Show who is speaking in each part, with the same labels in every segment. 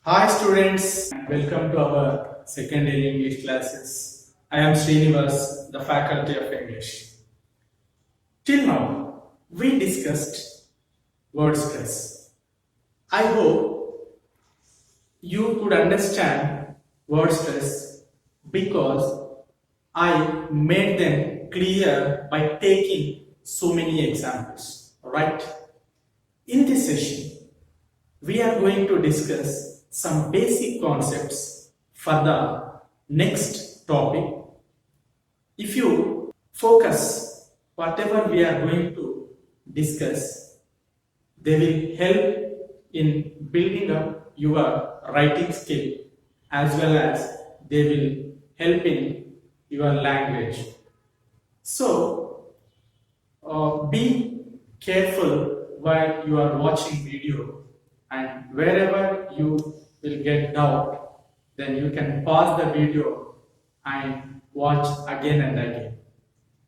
Speaker 1: Hi students, welcome to our secondary English classes. I am Srinivas, the faculty of English. Till now, we discussed word stress. I hope you could understand word stress because I made them clear by taking so many examples. Alright? In this session, we are going to discuss some basic concepts for the next topic. If you focus whatever we are going to discuss, they will help in building up your writing skill as well as they will help in your language. So, be careful while you are watching video, and wherever you will get doubt, then you can pause the video and watch again and again.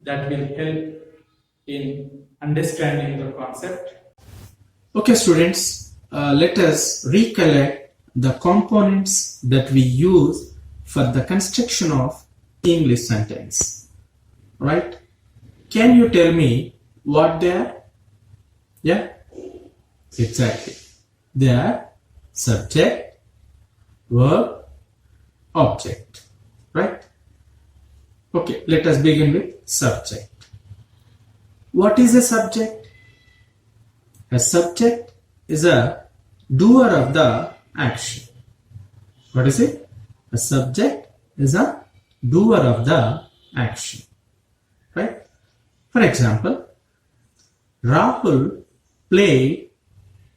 Speaker 1: That will help in understanding the concept. Okay students, let us recollect the components that we use for the construction of English sentence. Right? Can you tell me what they are? Yeah, exactly. They are subject, verb, object. Right? Okay, let us begin with subject. What is a subject? A subject is a doer of the action. What is it? A subject is a doer of the action. Right? For example, Rahul played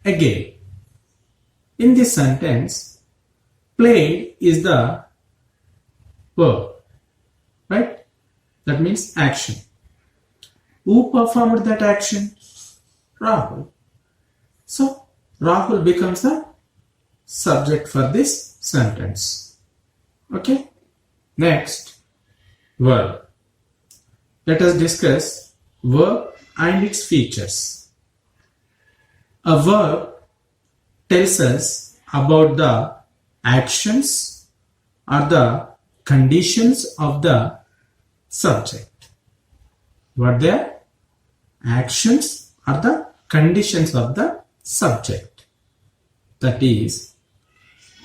Speaker 1: a game. In this sentence, played is the verb. Right? That means action. Who performed that action? Rahul. So, Rahul becomes the subject for this sentence. Okay? Next, verb. Let us discuss verb and its features. A verb tells us about the actions or the conditions of the subject. What they are? Actions are the conditions of the subject. That is,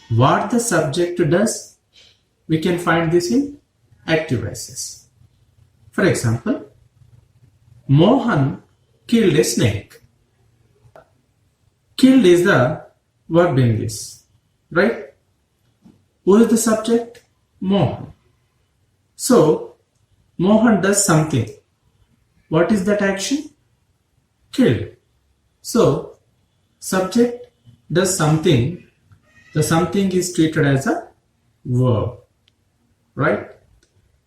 Speaker 1: what the subject does, we can find this in active voices. For example, Mohan killed a snake. Killed is the verb in this, right? Who is the subject? Mohan. So, Mohan does something. What is that action? Killed. So, subject does something. The something is treated as a verb, right?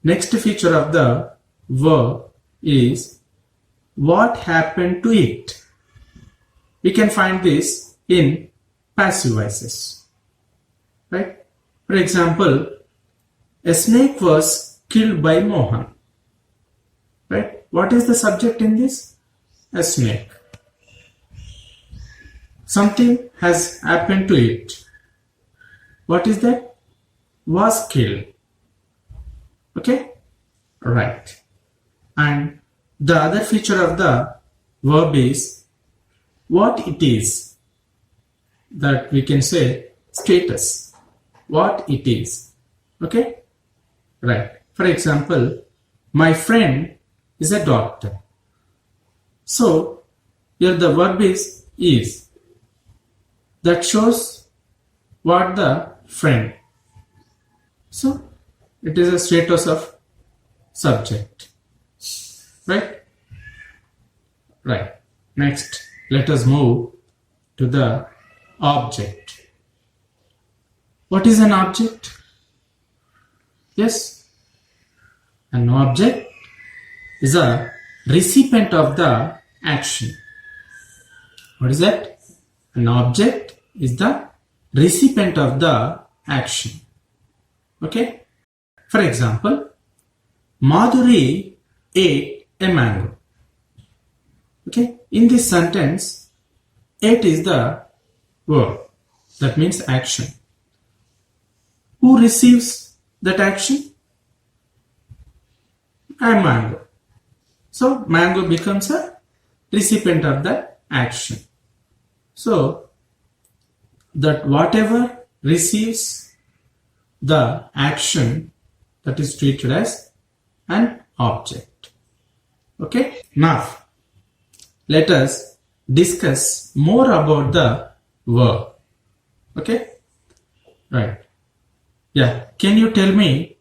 Speaker 1: Next feature of the verb is what happened to it. We can find this in passive voices, right? For example, a snake was killed by Mohan, right? What is the subject in this? A snake. Something has happened to it. What is that? Was killed. Okay? Right. And the other feature of the verb is what it is. That we can say status. What it is. Okay? Right. For example, my friend is a doctor. So, here the verb is. That shows what the friend. So, it is a status of subject. Right? Right. Next, let us move to the object. What is an object? Yes? An object is a recipient of the action. What is that? An object is the recipient of the action. Okay? For example, Madhuri ate a mango. Okay? In this sentence, ate is the verb. That means action. Who receives that action? And mango. So mango becomes a recipient of that action. So that whatever receives the action, that is treated as an object. Okay. Now let us discuss more about the verb. Okay. Right. Yeah. Can you tell me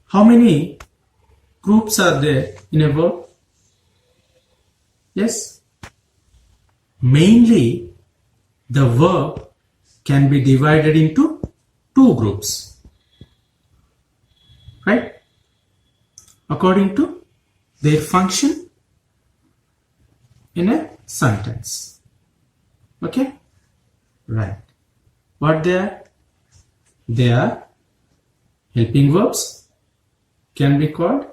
Speaker 1: how many groups are there in a verb? Yes. Mainly the verb can be divided into two groups. Right? According to their function in a sentence. Okay? Right. What they are? They are helping verbs, can be called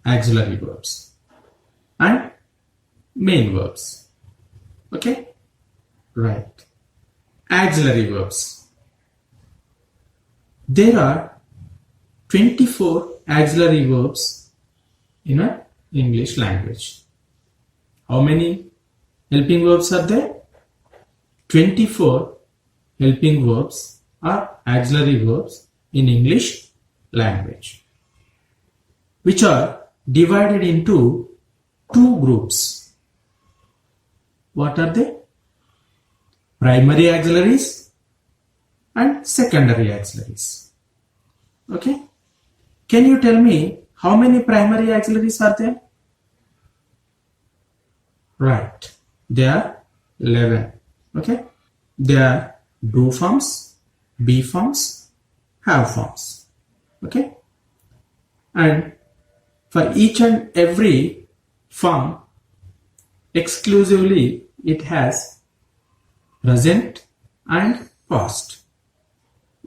Speaker 1: auxiliary verbs, and main verbs. Okay? Right. Auxiliary verbs. There are 24 auxiliary verbs in an English language. How many helping verbs are there? 24 helping verbs are auxiliary verbs in English language, which are divided into two groups. What are they? Primary auxiliaries and secondary auxiliaries. Okay? Can you tell me how many primary auxiliaries are there? Right. There are 11. Okay? There are do forms, be forms, have forms. Okay? And for each and every form, exclusively it has present and past.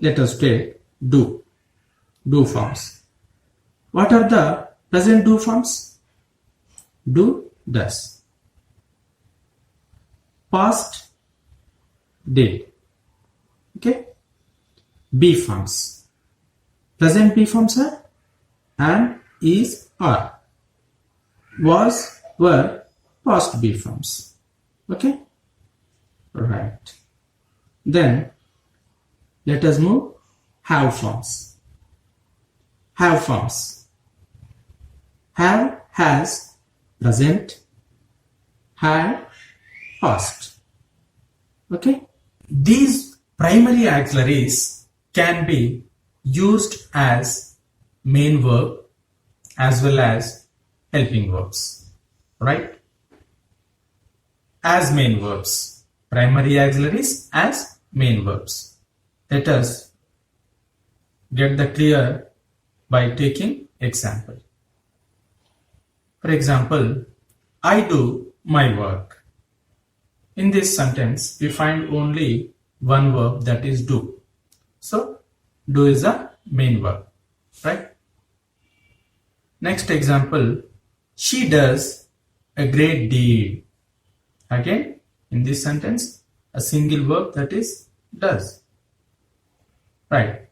Speaker 1: Let us take do forms. What are the present do forms? Do, does. Past, did. Okay? Be forms. Present be forms are am, is, are. Was, were, past be forms. Okay? Right. Then let us move have forms. Have forms. Have, has, present, had, past. Okay? These primary auxiliaries can be used as main verb as well as helping verbs. Right? As main verbs. Primary auxiliaries as main verbs. Let us get the clear by taking example. For example, I do my work. In this sentence, we find only one verb, that is do. So, do is a main verb, right? Next example, she does a great deed. Again, in this sentence, a single verb, that is does. Right.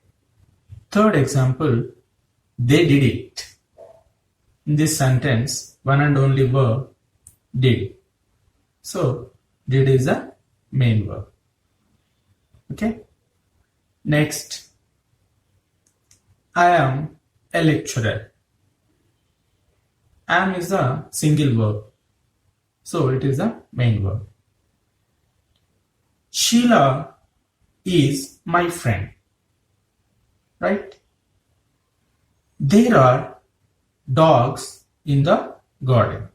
Speaker 1: Third example, they did it. In this sentence, one and only verb, did. So, did is a main verb. Okay. Next, I am a lecturer. Am is a single verb. So, it is a main verb. Sheila is my friend. Right? There are dogs in the garden.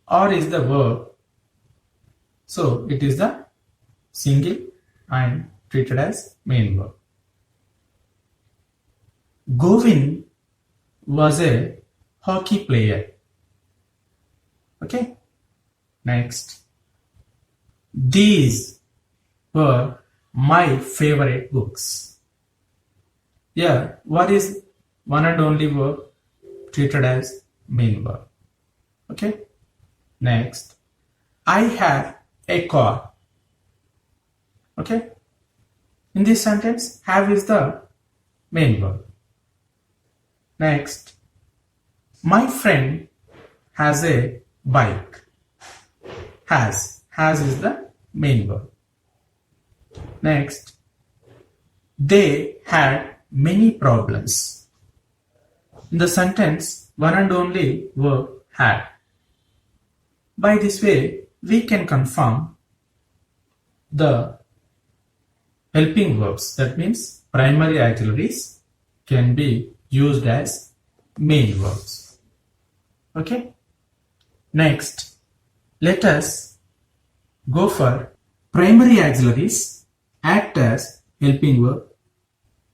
Speaker 1: Are is the verb. So it is the single and treated as main verb. Govin was a hockey player. Okay. Next. These were my favorite books. Yeah, what is one and only verb treated as main verb? Okay. Next, I have a car. Okay. In this sentence, have is the main verb. Next, my friend has a bike. Has is the main verb. Next, they had many problems. In the sentence, one and only verb had. By this way, we can confirm the helping verbs. That means primary auxiliaries can be used as main verbs. Okay. Next, let us go for primary auxiliaries act as helping verb.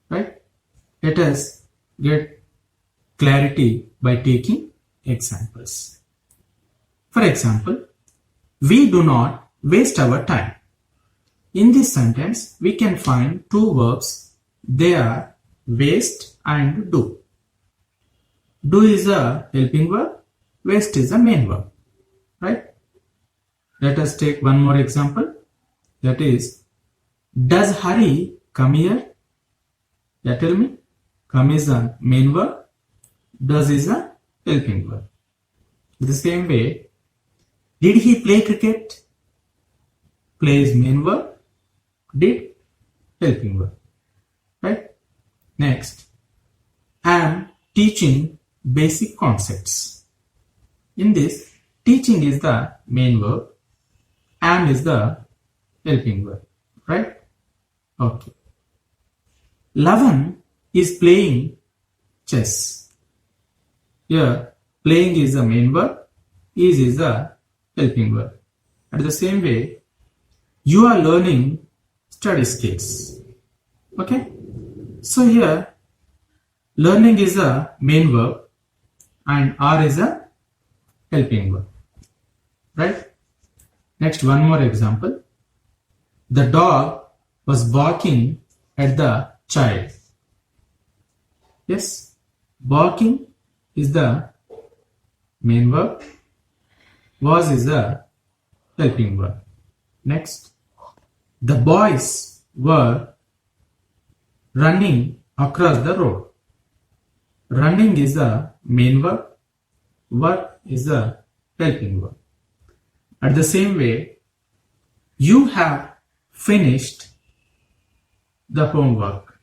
Speaker 1: Right? Let us get clarity by taking examples. For example, we do not waste our time. In this sentence, we can find two verbs. They are waste and do. Do is a helping verb. Waste is a main verb. Right? Let us take one more example. That is, does Hari come here? Yeah, tell me. Come is a main verb. Does is a helping verb. The same way, did he play cricket? Play is main verb. Did helping verb. Right? Next, I am teaching basic concepts. In this, teaching is the main verb. Am is the helping verb. Right? Okay. Lavan is playing chess. Here, playing is the main verb. Is the helping verb. At the same way, you are learning study skills. Okay? So here, learning is a main verb and are is a helping verb. Right? Next, one more example. The dog was barking at the child. Yes, barking is the main verb. Was is the helping verb. Next, the boys were running across the road. Running is the main verb. Work is the helping verb. At the same way, you have finished the homework.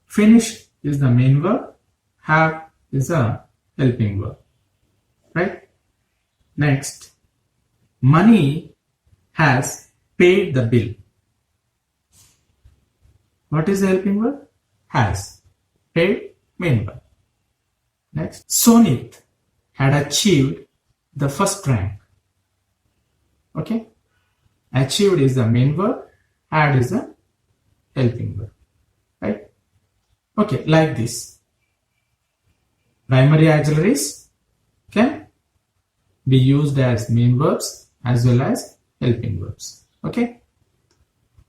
Speaker 1: Finish is the main verb. Have is a helping verb. Right? Next, money has paid the bill. What is the helping verb? Has. Paid, main verb. Next, Sonit had achieved the first rank. Okay? Achieved is the main verb. Had is the helping verb. Right? Okay, like this. Primary auxiliaries can be used as main verbs as well as helping verbs. Okay?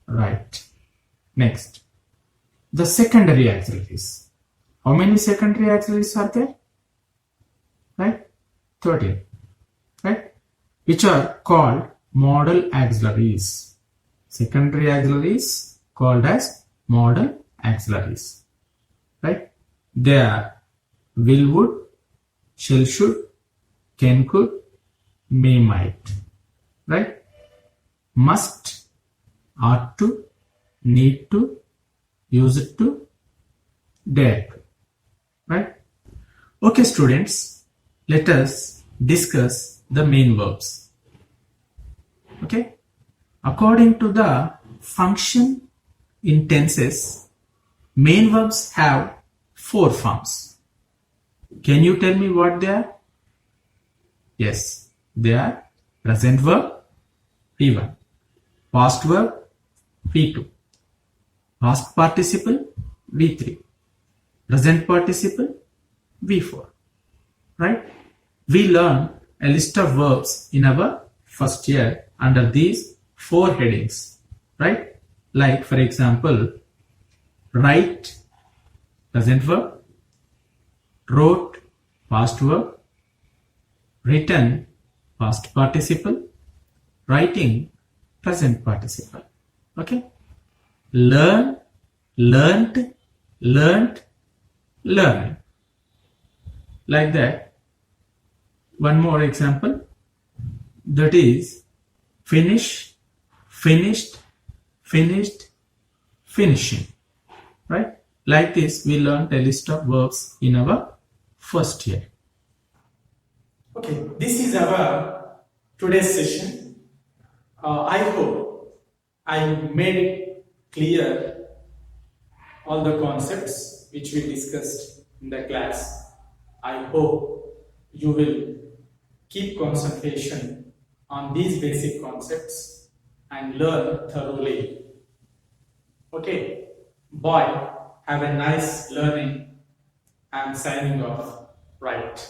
Speaker 1: Right. Next, the secondary auxiliaries. How many secondary auxiliaries are there? Right? 13. Right? Which are called modal auxiliaries. Secondary auxiliaries called as modal auxiliaries. Right? They are will, would, shall, should, can, could, may, might. Right? Must, ought to, need to, used to, dare to. Right? Okay, students, let us discuss the main verbs. Okay? According to the function in tenses, main verbs have 4 forms. Can you tell me what they are? Yes, they are present verb, P1, past verb, P2, past participle, V3, present participle, V4. Right? We learned a list of verbs in our first year under these 4 headings. Right? Like, for example, write, present verb, wrote, past verb, written, past participle, writing, present participle. Okay? learn, learnt, learnt, learn. Like that. One more example, that is finish, finished, finished, finishing. Right? Like this, we learned a list of verbs in our first year. Okay, this is our today's session. I hope I made it clear all the concepts which we discussed in the class. I hope you will keep concentration on these basic concepts and learn thoroughly. Okay, bye. Have a nice learning. I am signing off. Right.